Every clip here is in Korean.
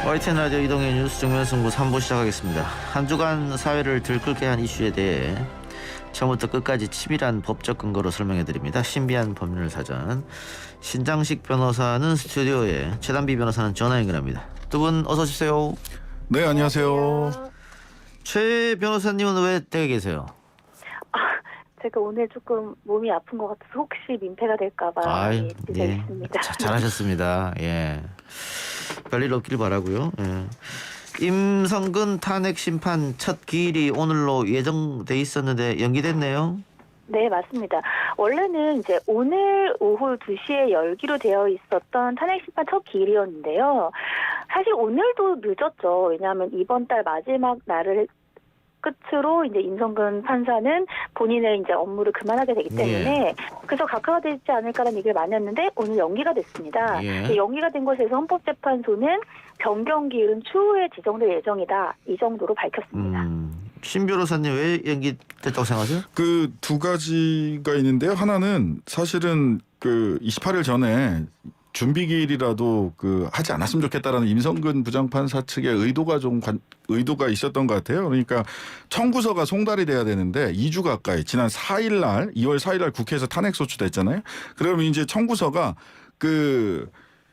YTN 라디오 이동의 뉴스 정면승부 3부 시작하겠습니다. 한 주간 사회를 들끓게 한 이슈에 대해 처음부터 끝까지 치밀한 법적 근거로 설명해드립니다. 신비한 법률 사전. 신장식 변호사는 스튜디오에, 최단비 변호사는 전화 연결합니다. 두 분 어서 오십시오. 네, 안녕하세요. 최 변호사님은 왜 댁에 계세요? 제가 오늘 조금 몸이 아픈 것 같아서 혹시 민폐가 될까봐 드리겠습니다. 잘하셨습니다. 예, 별일 없길 바라고요. 예. 임성근 탄핵 심판 첫 기일이 오늘로 예정돼 있었는데 연기됐네요. 네, 맞습니다. 원래는 이제 오늘 오후 2시에 열기로 되어 있었던 탄핵 심판 첫 기일이었는데요. 사실 오늘도 늦었죠. 왜냐하면 이번 달 마지막 날을 끝으로 이제 임성근 판사는 본인의 이제 업무를 그만하게 되기 때문에 그래서 각하가 되지 않을까라는 얘기를 많이 했는데 오늘 연기가 됐습니다. 연기가 된 것에서 헌법재판소는 변경 기일은 추후에 지정될 예정이다. 이 정도로 밝혔습니다. 신 변호사님 왜 연기됐다고 생각하세요? 그 두 가지가 있는데요. 하나는 사실은 그 28일 전에 준비기일이라도 하지 않았으면 좋겠다라는 임성근 부장판사 측의 의도가 있었던 것 같아요. 그러니까 청구서가 송달이 돼야 되는데 2주 가까이 지난 4일 날 2월 4일 날 국회에서 탄핵 소추됐잖아요. 그러면 이제 청구서가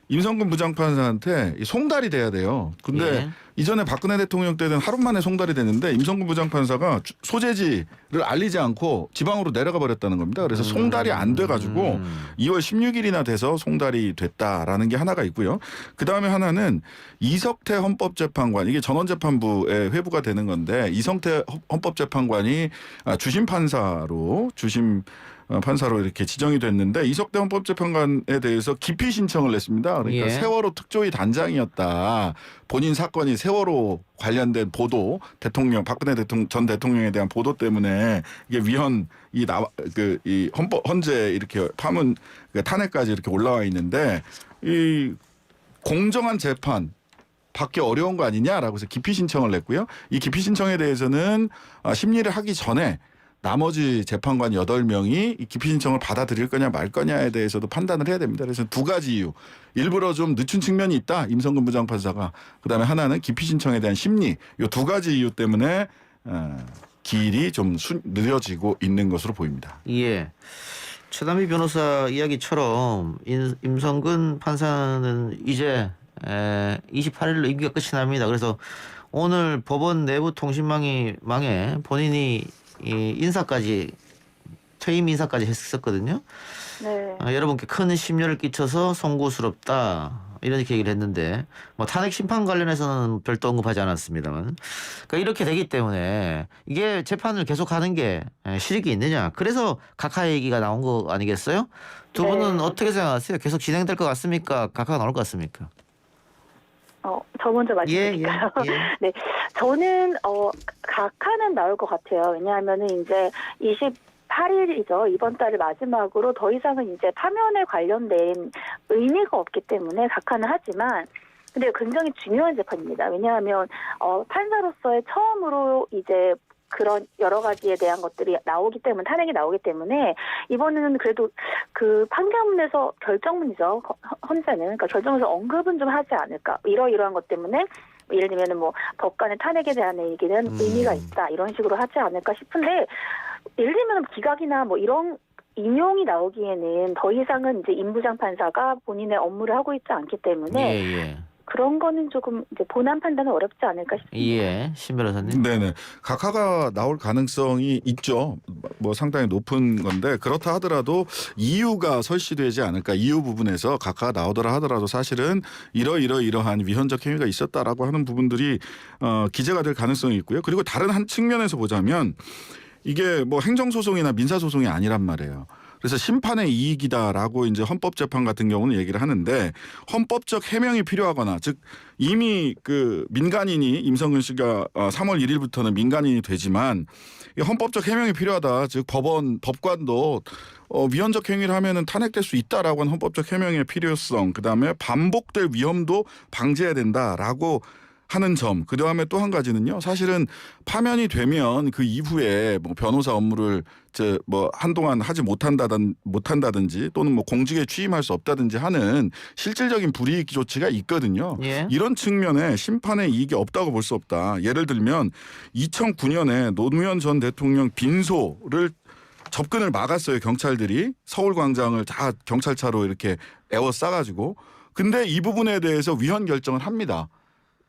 임성근 부장판사한테 송달이 돼야 돼요. 근데 이전에 박근혜 대통령 때는 하루 만에 송달이 됐는데 임성근 부장판사가 소재지를 알리지 않고 지방으로 내려가 버렸다는 겁니다. 그래서 송달이 안 돼가지고 2월 16일이나 돼서 송달이 됐다라는 게 하나가 있고요. 그다음에 하나는 이석태 헌법재판관, 이게 전원재판부에 회부가 되는 건데 이석태 헌법재판관이 주심 판사로 이렇게 지정이 됐는데 이석태 헌법재판관에 대해서 기피 신청을 냈습니다. 그러니까 세월호 특조위 단장이었다. 본인 사건이 세월호 관련된 보도, 박근혜 전 대통령에 대한 보도 때문에 이게 이 헌재 이렇게 파문 탄핵까지 이렇게 올라와 있는데 이 공정한 재판 받기 어려운 거 아니냐라고 해서 기피 신청을 냈고요. 이 기피 신청에 대해서는 심리를 하기 전에 나머지 재판관 8명이 이 기피 신청을 받아들일 거냐 말 거냐에 대해서도 판단을 해야 됩니다. 그래서 두 가지 이유. 일부러 좀 늦춘 측면이 있다. 임성근 부장판사가. 그다음에 하나는 기피 신청에 대한 심리. 이 두 가지 이유 때문에 기일이 좀 느려지고 있는 것으로 보입니다. 예. 최단비 변호사 이야기처럼 임성근 판사는 이제 28일로 임기가 끝이 납니다. 그래서 오늘 법원 내부 통신망이 망해 본인이 퇴임 인사까지 했었거든요. 네. 여러분께 큰 심려를 끼쳐서 송구스럽다 이렇게 얘기를 했는데 탄핵 심판 관련해서는 별도 언급하지 않았습니다만, 그러니까 이렇게 되기 때문에 이게 재판을 계속하는 게 실익이 있느냐, 그래서 각하 얘기가 나온 거 아니겠어요? 두 분은 어떻게 생각하세요? 계속 진행될 것 같습니까? 각하가 나올 것 같습니까? 저 먼저 말씀드릴까요? 네, 저는 각하는 나올 것 같아요. 왜냐하면은 이제 28일이죠. 이번 달을 마지막으로 더 이상은 이제 파면에 관련된 의미가 없기 때문에 각하는 하지만, 근데 굉장히 중요한 재판입니다. 왜냐하면 판사로서의 처음으로 이제 그런 여러 가지에 대한 것들이 나오기 때문에, 탄핵이 나오기 때문에 이번에는 그래도 그 판결문에서 결정문이죠. 헌재는. 그러니까 결정문에서 언급은 좀 하지 않을까. 이러이러한 것 때문에 예를 들면 법관의 탄핵에 대한 얘기는 의미가 있다. 이런 식으로 하지 않을까 싶은데, 예를 들면 기각이나 이런 인용이 나오기에는 더 이상은 이제 임 부장판사가 본인의 업무를 하고 있지 않기 때문에 그런 거는 조금 이제 본안 판단은 어렵지 않을까 싶습니다. 신 변호사님. 네네. 각하가 나올 가능성이 있죠. 상당히 높은 건데, 그렇다 하더라도 이유가 설시되지 않을까. 이유 부분에서 각하가 나오더라 하더라도 사실은 이러한 위헌적 행위가 있었다라고 하는 부분들이 기재가 될 가능성이 있고요. 그리고 다른 한 측면에서 보자면 이게 행정소송이나 민사소송이 아니란 말이에요. 그래서 심판의 이익이다라고 이제 헌법재판 같은 경우는 얘기를 하는데, 헌법적 해명이 필요하거나, 즉 이미 민간인이 임성근 씨가 3월 1일부터는 민간인이 되지만 헌법적 해명이 필요하다. 즉 법관도 위헌적 행위를 하면은 탄핵될 수 있다라고 하는 헌법적 해명의 필요성, 그다음에 반복될 위험도 방지해야 된다라고 하는 점. 그 다음에 또 한 가지는요. 사실은 파면이 되면 그 이후에 뭐 변호사 업무를 뭐 한동안 하지 못한다든지 또는 뭐 공직에 취임할 수 없다든지 하는 실질적인 불이익 조치가 있거든요. 예. 이런 측면에 심판의 이익이 없다고 볼 수 없다. 예를 들면 2009년에 노무현 전 대통령 빈소를 접근을 막았어요. 경찰들이 서울광장을 다 경찰차로 이렇게 에워싸가지고. 근데 이 부분에 대해서 위헌 결정을 합니다.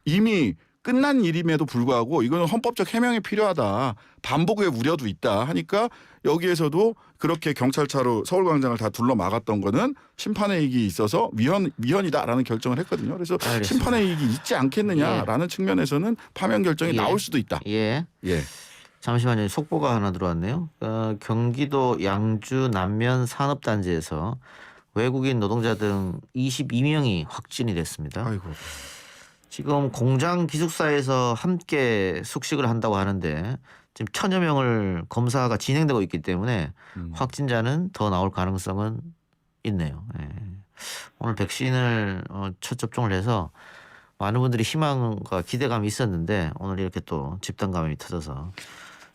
이미 끝난 일임에도 불구하고 이거는 헌법적 해명이 필요하다. 반복의 우려도 있다 하니까 여기에서도 그렇게 경찰차로 서울광장을 다 둘러 막았던 거는 심판의 이익이 있어서 위헌이다라는 결정을 했거든요. 그래서 알겠습니다. 심판의 이익이 있지 않겠느냐라는 측면에서는 파면 결정이 예. 나올 수도 있다. 예. 예. 잠시만요. 속보가 하나 들어왔네요. 경기도 양주 남면 산업단지에서 외국인 노동자 등 22명이 확진이 됐습니다. 아이고. 지금 공장 기숙사에서 함께 숙식을 한다고 하는데 지금 1000여 명을 검사가 진행되고 있기 때문에 확진자는 더 나올 가능성은 있네요. 예. 오늘 백신을 첫 접종을 해서 많은 분들이 희망과 기대감이 있었는데 오늘 이렇게 또 집단 감염이 터져서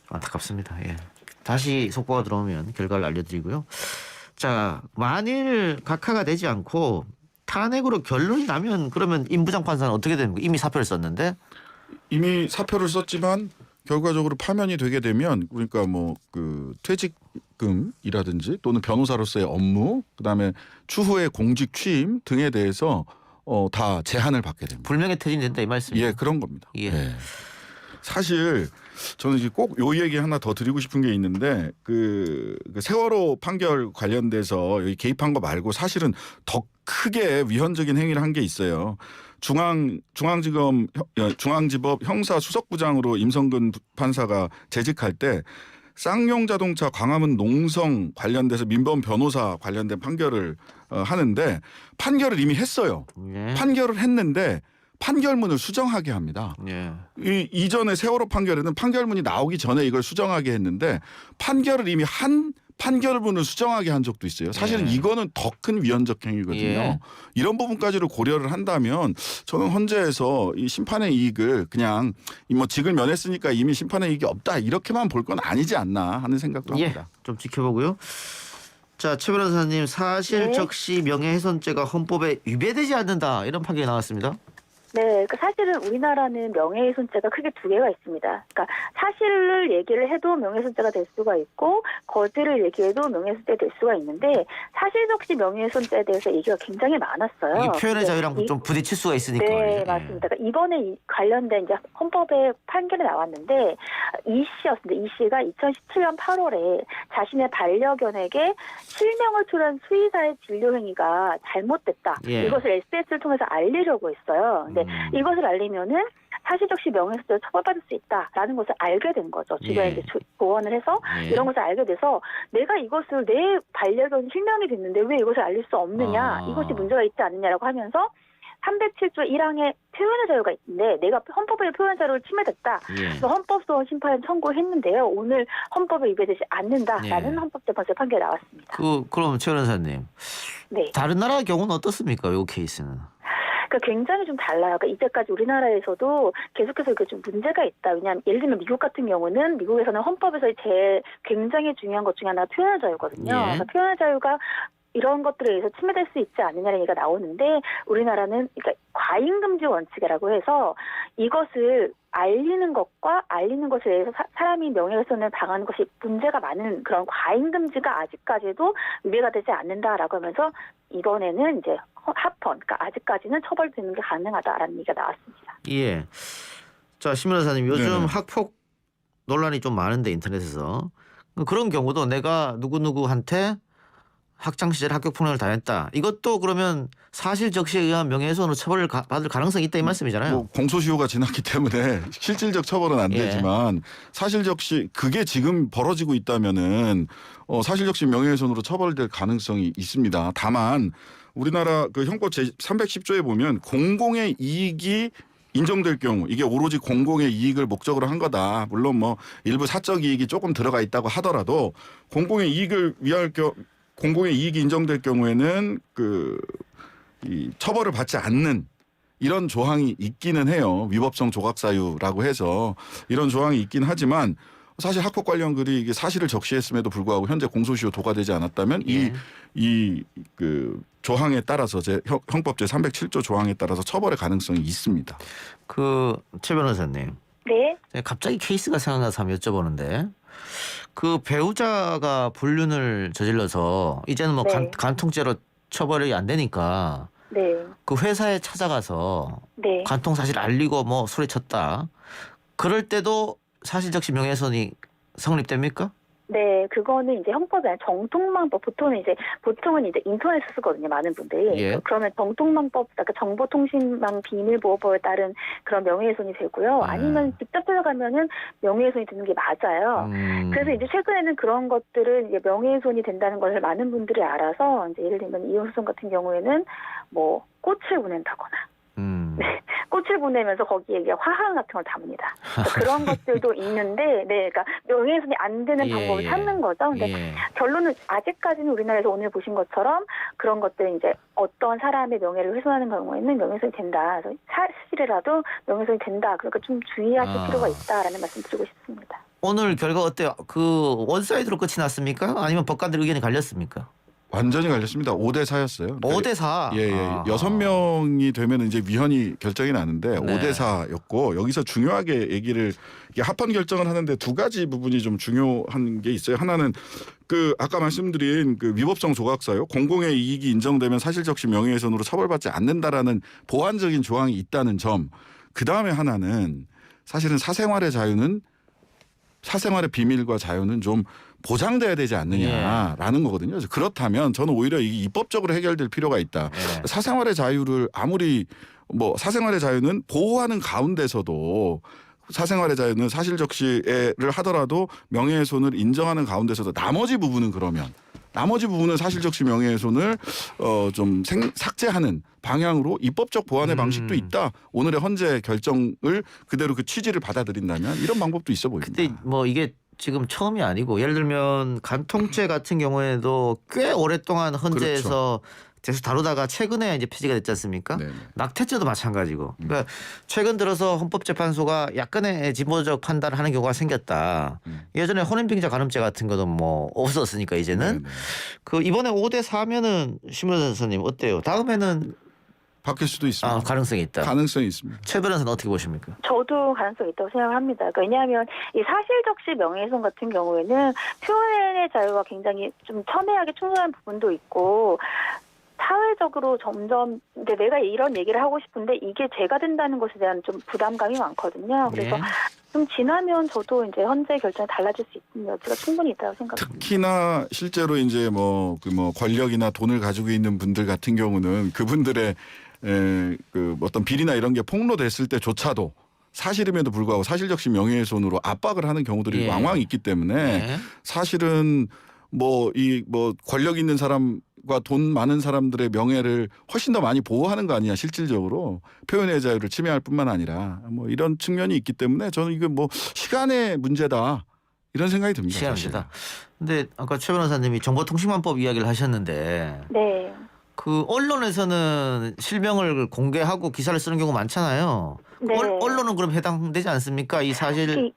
안타깝습니다. 예. 다시 속보가 들어오면 결과를 알려드리고요. 자, 만일 각하가 되지 않고 탄핵으로 결론이 나면 그러면 임부장 판사는 어떻게 되는 거예요? 이미 사표를 썼는데. 이미 사표를 썼지만 결과적으로 파면이 되게 되면 그러니까 뭐 그 퇴직금이라든지 또는 변호사로서의 업무 그다음에 추후에 공직 취임 등에 대해서 다 제한을 받게 됩니다. 불명예 퇴진된다 이 말씀이에요. 예, 그런 겁니다. 예. 예. 사실 저는 이제 꼭 요 얘기 하나 더 드리고 싶은 게 있는데 그 세월호 판결 관련돼서 여기 개입한 거 말고 사실은 더 크게 위헌적인 행위를 한 게 있어요. 중앙지법 형사 수석부장으로 임성근 판사가 재직할 때 쌍용자동차 광화문 농성 관련돼서 민법 변호사 관련된 판결을 하는데 판결을 이미 했어요. 예. 판결을 했는데 판결문을 수정하게 합니다. 예. 이전에 세월호 판결에는 판결문이 나오기 전에 이걸 수정하게 했는데 판결을 이미 한 판결문을 수정하게 한 적도 있어요. 사실은 예. 이거는 더 큰 위헌적 행위거든요. 예. 이런 부분까지를 고려를 한다면 저는 헌재에서 이 심판의 이익을 그냥 뭐 직을 면했으니까 이미 심판의 이익이 없다 이렇게만 볼 건 아니지 않나 하는 생각도 예. 합니다. 좀 지켜보고요. 자, 최 변호사님 사실 적시 명예훼손죄가 헌법에 위배되지 않는다 이런 판결이 나왔습니다. 네, 그러니까 사실은 우리나라는 명예훼손죄가 크게 두 개가 있습니다. 그러니까 사실을 얘기를 해도 명예훼손죄가 될 수가 있고 거짓을 얘기해도 명예훼손죄가 될 수가 있는데 사실적시 명예훼손죄에 대해서 얘기가 굉장히 많았어요. 이게 표현의 자유랑 좀 부딪힐 수가 있으니까. 네, 예. 맞습니다. 그러니까 이번에 관련된 이제 헌법에 판결이 나왔는데 이 씨였습니다. 이 씨가 2017년 8월에 자신의 반려견에게 실명을 초래한 수의사의 진료 행위가 잘못됐다. 예. 이것을 SNS를 통해서 알리려고 했어요. 근데 이것을 알리면은 사실적시 명예훼손죄로 처벌받을 수 있다라는 것을 알게 된 거죠. 주변에 예. 이제 조언을 해서 예. 이런 것을 알게 돼서 내가 이것을 내 반려견 실명이 됐는데 왜 이것을 알릴 수 없느냐, 이것이 문제가 있지 않느냐라고 하면서 307조 1항에 표현의 자유가 있는데 내가 헌법의 표현의 자유를 침해됐다. 예. 그래서 헌법소원 심판 청구했는데요. 오늘 헌법에 위배되지 않는다라는 예. 헌법재판소의 판결이 나왔습니다. 그럼 최 변호사님. 네. 다른 나라 경우는 어떻습니까? 이 케이스는. 그러니까 굉장히 좀 달라요. 그러니까 이제까지 우리나라에서도 계속해서 이게 좀 문제가 있다. 왜냐하면 예를 들면 미국 같은 경우는 미국에서는 헌법에서 제일 굉장히 중요한 것 중에 하나가 표현의 자유거든요. 예. 그러니까 표현의 자유가 이런 것들에 의해서 침해될 수 있지 않느냐는 얘기가 나오는데 우리나라는 그러니까 과잉금지 원칙이라고 해서 이것을 알리는 것과 알리는 것에 의해서 사람이 명예훼손을 당하는 것이 문제가 많은 그런 과잉금지가 아직까지도 위배가 되지 않는다라고 하면서 이번에는 이제 합헌, 그러니까 아직까지는 처벌되는 게 가능하다라는 얘기가 나왔습니다. 예. 자, 심 변호사님 요즘 네네. 학폭 논란이 좀 많은데 인터넷에서 그런 경우도 내가 누구누구한테 학창 시절 학교 폭력을 당했다. 이것도 그러면 사실 적시에 의한 명예훼손으로 처벌을 받을 가능성이 있다 이 말씀이잖아요. 뭐 공소시효가 지났기 때문에 실질적 처벌은 안 예. 되지만 사실적시 그게 지금 벌어지고 있다면은 사실적시 명예훼손으로 처벌될 가능성이 있습니다. 다만 우리나라 그 형법 제 310조에 보면 공공의 이익이 인정될 경우 이게 오로지 공공의 이익을 목적으로 한 거다. 물론 뭐 일부 사적 이익이 조금 들어가 있다고 하더라도 공공의 이익을 위할 공공의 이익이 인정될 경우에는 이 처벌을 받지 않는 이런 조항이 있기는 해요. 위법성 조각 사유라고 해서 이런 조항이 있긴 하지만 사실 학폭 관련 글이 이게 사실을 적시했음에도 불구하고 현재 공소시효 도과되지 않았다면 예. 이 그 조항에 따라서 형법 제 307조 조항에 따라서 처벌의 가능성이 있습니다. 최 변호사님. 네. 갑자기 케이스가 생각나서 한번 여쭤보는데 그 배우자가 불륜을 저질러서 이제는 뭐 네. 간통죄로 처벌이 안 되니까 네. 그 회사에 찾아가서 네. 간통 사실 알리고 뭐 소리쳤다. 그럴 때도 사실적시 명예훼손이 성립됩니까? 네, 그거는 이제 형법이 아니라 정통망법, 보통은 이제 인터넷 쓰거든요, 많은 분들이. 예. 그러면 정통망법, 그러니까 정보통신망 비밀보호법에 따른 그런 명예훼손이 되고요. 아니면 직접 들어가면은 명예훼손이 되는 게 맞아요. 그래서 이제 최근에는 그런 것들은 이제 명예훼손이 된다는 것을 많은 분들이 알아서 이제 예를 들면 이혼소송 같은 경우에는 뭐 꽃을 보낸다거나. 네, 꽃을 보내면서 거기에 이제 화환 같은 걸 담습니다. 그런 것들도 있는데, 네, 그러니까 명예훼손이 안 되는 방법을 찾는 거죠. 근데 결론은 아직까지는 우리나라에서 오늘 보신 것처럼 그런 것들 이제 어떤 사람의 명예를 훼손하는 경우에는 명예훼손이 된다. 그래서 사실이라도 명예훼손이 된다. 그러니까 좀 주의하실 필요가 있다라는 말씀 드리고 싶습니다. 오늘 결과 어때요? 그 원사이드로 끝이 났습니까? 아니면 법관들 의견이 갈렸습니까? 완전히 갈렸습니다. 5대 4였어요. 5대 4. 예, 예. 6명이 되면 이제 위헌이 결정이 나는데 네. 5대 4였고 여기서 중요하게 얘기를 이게 합헌 결정을 하는데 두 가지 부분이 좀 중요한 게 있어요. 하나는 그 아까 말씀드린 그 위법성 조각사유 공공의 이익이 인정되면 사실적시 명예훼손으로 처벌받지 않는다라는 보완적인 조항이 있다는 점. 그 다음에 하나는 사실은 사생활의 비밀과 자유는 좀 보장돼야 되지 않느냐라는 거거든요. 그래서 그렇다면 저는 오히려 이게 입법적으로 해결될 필요가 있다. 사생활의 자유를 아무리 뭐 사생활의 자유는 보호하는 가운데서도 사생활의 자유는 사실적시를 하더라도 명예훼손을 인정하는 가운데서도 나머지 부분은 사실적시 명예훼손을 좀 삭제하는 방향으로 입법적 보완의 방식도 있다. 오늘의 헌재 결정을 그대로 그 취지를 받아들인다면 이런 방법도 있어 보입니다. 근데 뭐 이게 지금 처음이 아니고 예를 들면 간통죄 같은 경우에도 꽤 오랫동안 헌재에서 계속 다루다가 최근에 이제 폐지가 됐지 않습니까? 네네. 낙태죄도 마찬가지고. 그러니까 최근 들어서 헌법재판소가 약간의 진보적 판단을 하는 경우가 생겼다. 예전에 혼인빙자 간음죄 같은 것도 뭐 없었으니까 이제는. 네네. 그 이번에 5대 4면은 신문선 선생님 어때요? 다음에는 바뀔 수도 있습니다. 가능성이 있다. 가능성이 있습니다. 최 변호사는 어떻게 보십니까? 저도 가능성이 있다고 생각을 합니다. 그러니까 왜냐하면 이 사실적시 명예훼손 같은 경우에는 표현의 자유와 굉장히 좀 첨예하게 충돌하는 부분도 있고 사회적으로 점점 근데 내가 이런 얘기를 하고 싶은데 이게 죄가 된다는 것에 대한 좀 부담감이 많거든요. 그래서 좀 지나면 저도 이제 헌재 결정이 달라질 수 있는 여지가 충분히 있다고 생각합니다. 특히나 실제로 이제 뭐 권력이나 돈을 가지고 있는 분들 같은 경우는 그분들의 그 어떤 비리나 이런 게 폭로됐을 때조차도 사실임에도 불구하고 사실적시 명예훼손으로 압박을 하는 경우들이 왕왕 있기 때문에 사실은 뭐 권력 있는 사람과 돈 많은 사람들의 명예를 훨씬 더 많이 보호하는 거 아니냐 실질적으로 표현의 자유를 침해할 뿐만 아니라 뭐 이런 측면이 있기 때문에 저는 이거 뭐 시간의 문제다 이런 생각이 듭니다. 시간입니다. 근데 아까 최 변호사님이 정보통신망법 이야기를 하셨는데 네. 그 언론에서는 실명을 공개하고 기사를 쓰는 경우 많잖아요. 네. 언론은 그럼 해당되지 않습니까? 이 사실.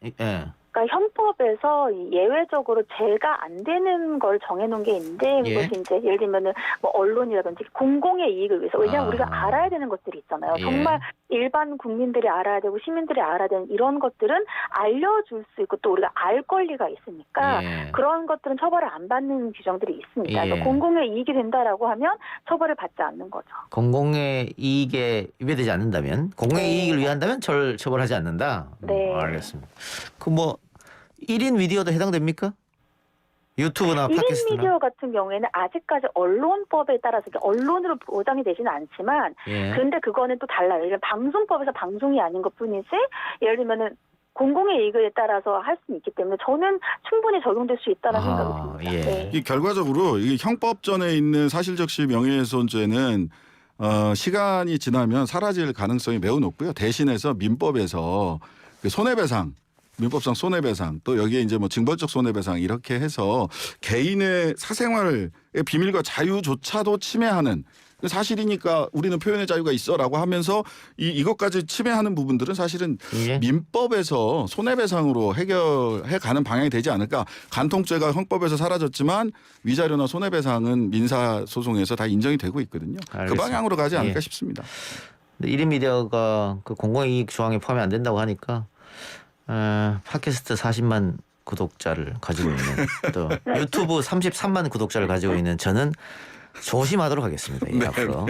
그러니까 형법에서 예외적으로 죄가 안 되는 걸 정해놓은 게 있는데 그것이 이제 예를 들면은 뭐 언론이라든지 공공의 이익을 위해서 왜냐하면 우리가 알아야 되는 것들이 있잖아요. 정말 일반 국민들이 알아야 되고 시민들이 알아야 되는 이런 것들은 알려줄 수 있고 또 우리가 알 권리가 있으니까 그런 것들은 처벌을 안 받는 규정들이 있습니다. 그러니까 공공의 이익이 된다라고 하면 처벌을 받지 않는 거죠. 공공의 이익에 위배되지 않는다면 공공의 이익을 위한다면 처벌하지 않는다. 네. 알겠습니다. 그 뭐 1인 미디어도 해당됩니까? 유튜브나 1인 팟캐스트나. 미디어 같은 경우에는 아직까지 언론법에 따라서 언론으로 보장이 되지는 않지만 그런데 그거는 또 달라요. 예를 들면 방송법에서 방송이 아닌 것뿐이지 예를 들면은 공공의 이익에 따라서 할 수는 있기 때문에 저는 충분히 적용될 수 있다는 생각이 듭니다. 네. 이 결과적으로 이 형법전에 있는 사실적시 명예훼손죄는 시간이 지나면 사라질 가능성이 매우 높고요. 대신해서 민법에서 그 손해배상 민법상 손해배상 또 여기에 이제 뭐 징벌적 손해배상 이렇게 해서 개인의 사생활의 비밀과 자유조차도 침해하는 사실이니까 우리는 표현의 자유가 있어라고 하면서 이것까지 침해하는 부분들은 사실은 예. 민법에서 손해배상으로 해결해 가는 방향이 되지 않을까. 간통죄가 헌법에서 사라졌지만 위자료나 손해배상은 민사소송에서 다 인정이 되고 있거든요. 알겠습니다. 그 방향으로 가지 않을까 예. 싶습니다. 1인 미디어가 그 공공이익 조항에 포함이 안 된다고 하니까 팟캐스트 40만 구독자를 가지고 있는 또 유튜브 33만 구독자를 가지고 있는 저는 조심하도록 하겠습니다. 이 앞으로.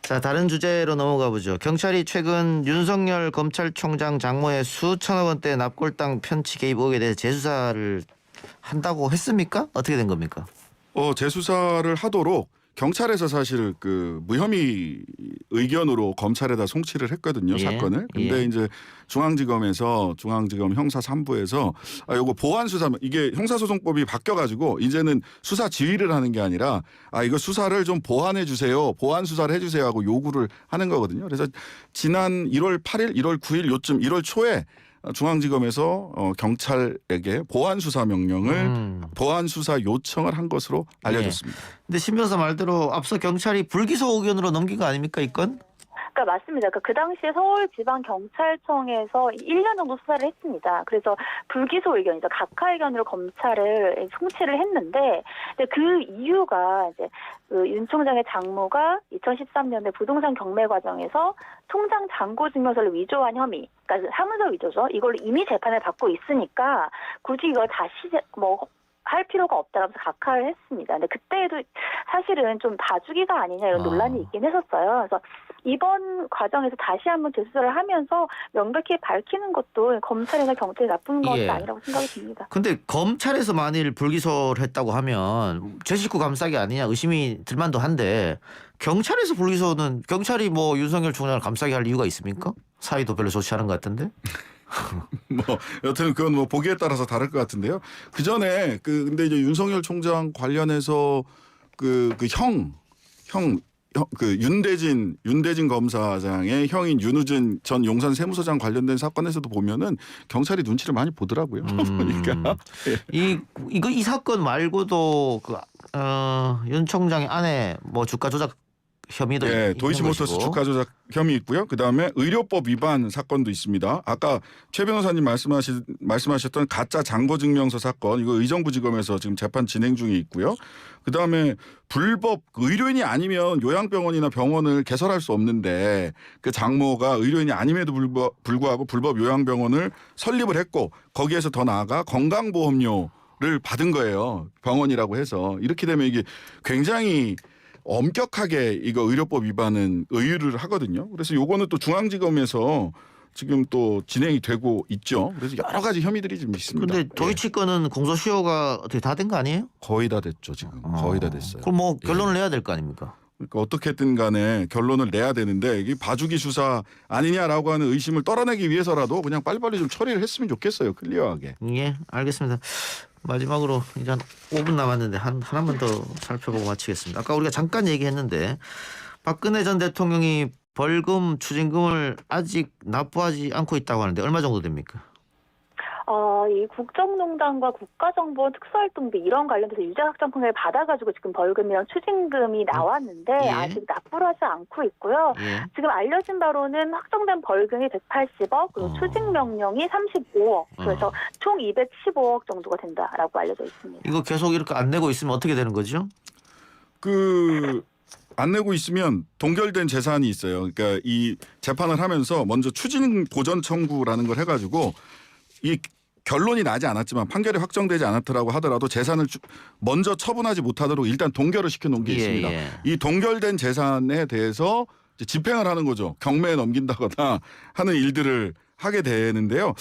자, 다른 주제로 넘어가 보죠. 경찰이 최근 윤석열 검찰총장 장모의 수천억 원대 납골당 편취 개입 의혹에 대해서 재수사를 한다고 했습니까? 어떻게 된 겁니까? 재수사를 하도록 경찰에서 사실 그 무혐의 의견으로 검찰에다 송치를 했거든요. 예, 사건을. 근데 예. 이제 중앙지검 형사 3부에서 요거 보완 수사, 이게 형사소송법이 바뀌어가지고 이제는 수사 지휘를 하는 게 아니라 이거 수사를 좀 보완해 주세요. 보완 수사를 해주세요 하고 요구를 하는 거거든요. 그래서 지난 1월 8일, 1월 9일 요쯤 1월 초에 중앙지검에서 경찰에게 보완 수사 명령을 보완 수사 요청을 한 것으로 알려졌습니다. 근데 신 변호사 말대로 앞서 경찰이 불기소 의견으로 넘긴 거 아닙니까 이건? 그러니까 맞습니다. 그 당시에 서울지방경찰청에서 1년 정도 수사를 했습니다. 그래서 불기소 의견이죠. 각하 의견으로 검찰을 송치를 했는데, 근데 그 이유가 이제 그 윤 총장의 장모가 2013년에 부동산 경매 과정에서 통장 잔고 증명서를 위조한 혐의, 그러니까 사문서 위조죠. 이걸 이미 재판을 받고 있으니까 굳이 이걸 다시 할 필요가 없다라면서 각하를 했습니다. 근데 그때에도 사실은 좀 봐주기가 아니냐 이런 논란이 있긴 했었어요. 그래서 이번 과정에서 다시 한번 재수사를 하면서 명백히 밝히는 것도 검찰이나 경찰이 나쁜 것은 예. 아니라고 생각이 듭니다. 근데 검찰에서 만일 불기소를 했다고 하면 제 식구 감싸기 아니냐 의심이 들만도 한데 경찰에서 불기소는 경찰이 뭐 윤석열 총장을 감싸게 할 이유가 있습니까? 사이도 별로 좋지 않은 것 같은데. 여튼 그건 보기에 따라서 다를 것 같은데요. 그 전에 근데 이제 윤석열 총장 관련해서 그 윤대진 검사장의 형인 윤우진 전 용산 세무서장 관련된 사건에서도 보면은 경찰이 눈치를 많이 보더라고요. 보니까 이 사건 말고도 윤 총장의 아내 뭐 주가 조작 혐의도 있는 도이치모터스 것이고. 주가 조작 혐의 있고요. 그다음에 의료법 위반 사건도 있습니다. 아까 최 변호사님 말씀하셨던 가짜 잔고증명서 사건, 이거 의정부지검에서 지금 재판 진행 중에 있고요. 그다음에 불법 의료인이 아니면 요양병원이나 병원을 개설할 수 없는데 그 장모가 의료인이 아님에도 불구하고 불법 요양병원을 설립을 했고 거기에서 더 나아가 건강보험료를 받은 거예요. 병원이라고 해서. 이렇게 되면 이게 굉장히 엄격하게 이거 의료법 위반은 의유를 하거든요. 그래서 요거는 또 중앙지검에서 지금 또 진행이 되고 있죠. 그래서 여러 가지 혐의들이 좀 있습니다. 근데 도이치 건은 공소시효가 어떻게 다 된 거 아니에요? 거의 다 됐죠 지금. 거의 다 됐어요. 그럼 뭐 결론을 내야 될 거 아닙니까? 그러니까 어떻게든 간에 결론을 내야 되는데 이게 봐주기 수사 아니냐라고 하는 의심을 떨어내기 위해서라도 그냥 빨리빨리 좀 처리를 했으면 좋겠어요. 클리어하게. 예, 알겠습니다. 마지막으로 이제 한 5분 남았는데 하나만 더 살펴보고 마치겠습니다. 아까 우리가 잠깐 얘기했는데 박근혜 전 대통령이 벌금 추징금을 아직 납부하지 않고 있다고 하는데 얼마 정도 됩니까? 이 국정농단과 국가정보 특수활동비 이런 관련돼서 유죄확정판을 받아가지고 지금 벌금이랑 추징금이 나왔는데 아직 납부를 하지 않고 있고요. 예. 지금 알려진 바로는 확정된 벌금이 180억, 그리고 추징 명령이 35억, 그래서 총 215억 정도가 된다라고 알려져 있습니다. 이거 계속 이렇게 안 내고 있으면 어떻게 되는 거죠? 안 내고 있으면 동결된 재산이 있어요. 그러니까 이 재판을 하면서 먼저 추징 보전 청구라는 걸 해가지고 이 결론이 나지 않았지만 판결이 확정되지 않았더라고 하더라도 재산을 먼저 처분하지 못하도록 일단 동결을 시켜놓은 게 있습니다. 예. 이 동결된 재산에 대해서 이제 집행을 하는 거죠. 경매에 넘긴다거나 하는 일들을 하게 되는데요.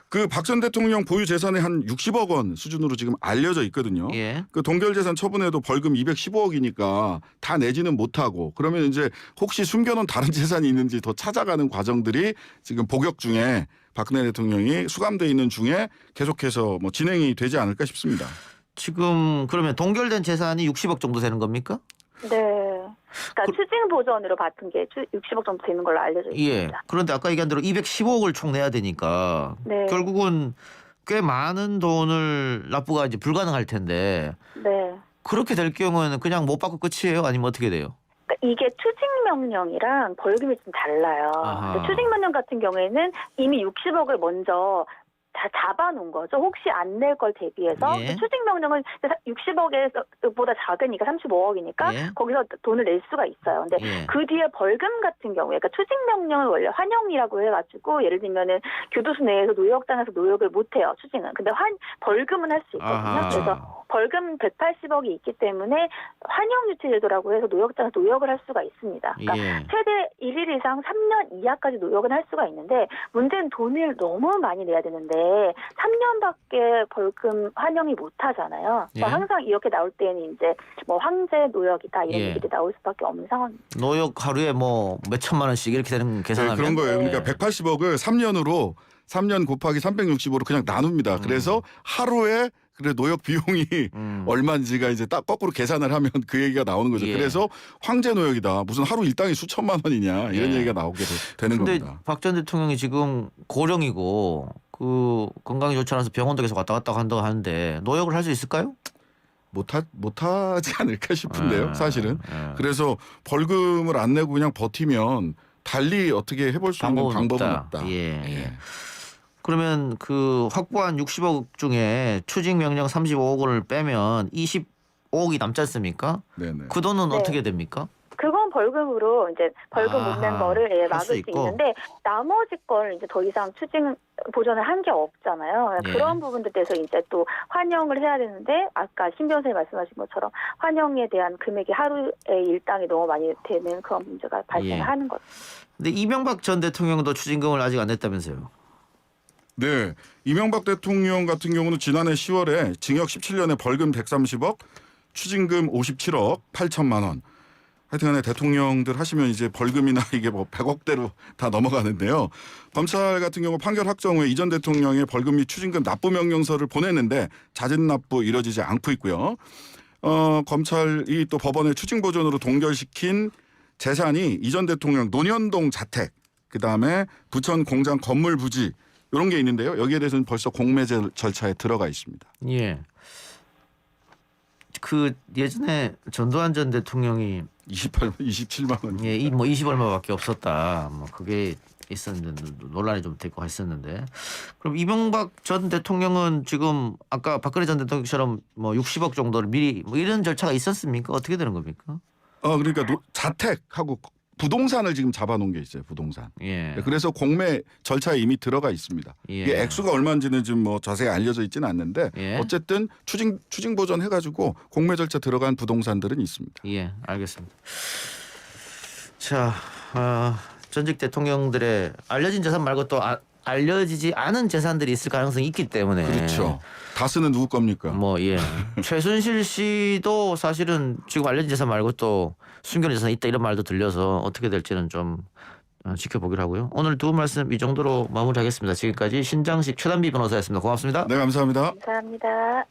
그 박 전 대통령 보유 재산이 한 60억 원 수준으로 지금 알려져 있거든요. 예. 그 동결 재산 처분에도 벌금 215억이니까 다 내지는 못하고 그러면 이제 혹시 숨겨놓은 다른 재산이 있는지 더 찾아가는 과정들이 지금 복역 중에 박근혜 대통령이 수감돼 있는 중에 계속해서 뭐 진행이 되지 않을까 싶습니다. 지금 그러면 동결된 재산이 60억 정도 되는 겁니까? 네. 그러니까 추징 보전으로 받은 게 60억 정도 되는 걸로 알려져 있습니다. 예. 그런데 아까 얘기한 대로 215억을 총 내야 되니까 네. 결국은 꽤 많은 돈을 납부가 이제 불가능할 텐데 네. 그렇게 될 경우에는 그냥 못 받고 끝이에요? 아니면 어떻게 돼요? 그러니까 이게 투징명령이랑 벌금이 좀 달라요. 근데 투징명령 같은 경우에는 이미 60억을 먼저 다 잡아놓은 거죠. 혹시 안 낼 걸 대비해서. 예. 투징명령은 60억보다 작으니까 35억이니까 예. 거기서 돈을 낼 수가 있어요. 근데 예. 그 뒤에 벌금 같은 경우에, 그러니까 투징명령은 원래 환영이라고 해가지고 예를 들면은 교도소 내에서 노역장에서 노역을 못해요. 투징은. 근데 벌금은 할 수 있거든요. 아하. 그래서 벌금 180억이 있기 때문에 환영유치제도라고 해서 노역장에서 노역을 할 수가 있습니다. 그러니까 예. 최대 1일 이상 3년 이하까지 노역은 할 수가 있는데 문제는 돈을 너무 많이 내야 되는데 3년밖에 벌금 환영이 못 하잖아요. 예. 그러니까 항상 이렇게 나올 때는 이제 뭐 황제 노역이다 이런 예. 얘기들이 나올 수밖에 없는 상황입니다. 노역 하루에 뭐 몇천만 원씩 이렇게 되는 네, 계산하면 그런 거예요. 네. 그러니까 180억을 3년으로 3년 곱하기 365로 그냥 나눕니다. 그래서 하루에 그래 노역 비용이 얼마인지가 이제 딱 거꾸로 계산을 하면 그 얘기가 나오는 거죠. 예. 그래서 황제 노역이다. 무슨 하루 일당이 수천만 원이냐 이런 예. 얘기가 나오게 되는 근데 겁니다. 박 전 대통령이 지금 고령이고 그 건강이 좋지 않아서 병원도 계속 왔다 갔다 한다고 하는데 노역을 할 수 있을까요? 못하지 않을까 싶은데요. 사실은. 예. 그래서 벌금을 안 내고 그냥 버티면 달리 어떻게 해볼 수 있는 방법은 없다. 예. 예. 그러면 그 확보한 60억 중에 추징 명령 35억을 빼면 25억이 남지 않습니까? 네네. 그 돈은 네. 어떻게 됩니까? 그건 벌금으로 이제 벌금 못 낸 거를 할 막을 수 수 있고. 있는데 나머지 걸 이제 더 이상 추징 보전을 한 게 없잖아요. 예. 그런 부분들 대해서 이제 또 환영을 해야 되는데 아까 신 변호사님 말씀하신 것처럼 환영에 대한 금액이 하루에 일당이 너무 많이 되는 그런 문제가 발생하는 거죠. 근데 이명박 전 대통령도 추징금을 아직 안 냈다면서요? 네. 이명박 대통령 같은 경우는 지난해 10월에 징역 17년에 벌금 130억, 추징금 57억 8천만 원. 하여튼간에 대통령들 하시면 이제 벌금이나 이게 뭐 100억대로 다 넘어가는데요. 검찰 같은 경우 판결 확정 후에 이 전 대통령의 벌금 및 추징금 납부 명령서를 보냈는데 잦은 납부 이뤄지지 않고 있고요. 검찰이 또 법원에 추징 보전으로 동결시킨 재산이 이 전 대통령 논현동 자택, 그다음에 부천 공장 건물 부지 이런 게 있는데요. 여기에 대해서는 벌써 공매 절차에 들어가 있습니다. 예. 그 예전에 전두환 전 대통령이 27만 원. 예, 이 뭐 20 얼마밖에 없었다. 뭐 그게 있었는데 논란이 좀 됐고 했었는데. 그럼 이명박 전 대통령은 지금 아까 박근혜 전 대통령처럼 뭐 60억 정도를 미리 뭐 이런 절차가 있었습니까? 어떻게 되는 겁니까? 그러니까 자택하고 부동산을 지금 잡아놓은 게 있어요. 부동산. 예. 그래서 공매 절차에 이미 들어가 있습니다. 예. 이게 액수가 얼마인지는 지금 뭐 자세히 알려져 있지는 않는데 예. 어쨌든 추징 보전 해가지고 공매 절차 들어간 부동산들은 있습니다. 예, 알겠습니다. 자, 전직 대통령들의 알려진 재산 말고 또 알려지지 않은 재산들이 있을 가능성이 있기 때문에 그렇죠. 다스는 누구 겁니까? 뭐 예. 최순실 씨도 사실은 지금 알려진 재산 말고 또 숨겨진 재산이 있다 이런 말도 들려서 어떻게 될지는 좀 지켜보기로 하고요. 오늘 두 말씀 이 정도로 마무리하겠습니다. 지금까지 신장식 최단비 변호사였습니다. 고맙습니다. 네, 감사합니다. 감사합니다.